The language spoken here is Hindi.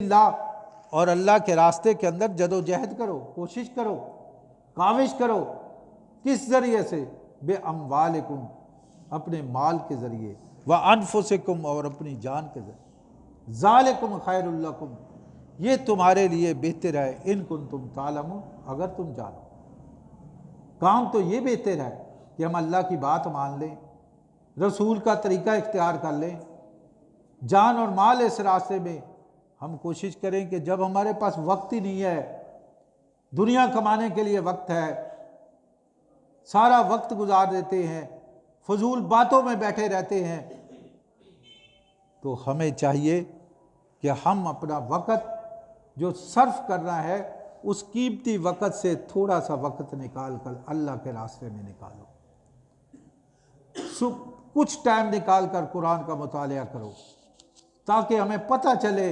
अल्लाह और अल्लाह के रास्ते के अंदर जदोजहद करो, कोशिश करो, काविश करो। किस ज़रिए से? बे अम्वालिकुम, अपने माल के ज़रिए, व अनफुसिकुम, और अपनी जान के ज़रिए। ज़ालिकुम खैरुल लकुम, ये तुम्हारे लिए बेहतर है। इन कुंतुम तालमून, अगर तुम जानो। काम तो ये बेहतर है कि हम अल्लाह की बात मान लें, रसूल का तरीका इख्तियार कर लें, जान और माल इस रास्ते में हम कोशिश करें कि जब हमारे पास वक्त ही नहीं है, दुनिया कमाने के लिए वक्त है, सारा वक्त गुजार देते हैं, फजूल बातों में बैठे रहते हैं, तो हमें चाहिए कि हम अपना वक्त जो सर्फ करना है, उस कीमती वक्त से थोड़ा सा वक्त निकाल कर अल्लाह के रास्ते में निकालो। कुछ टाइम निकाल कर कुरान का मुतालिया करो, ताकि हमें पता चले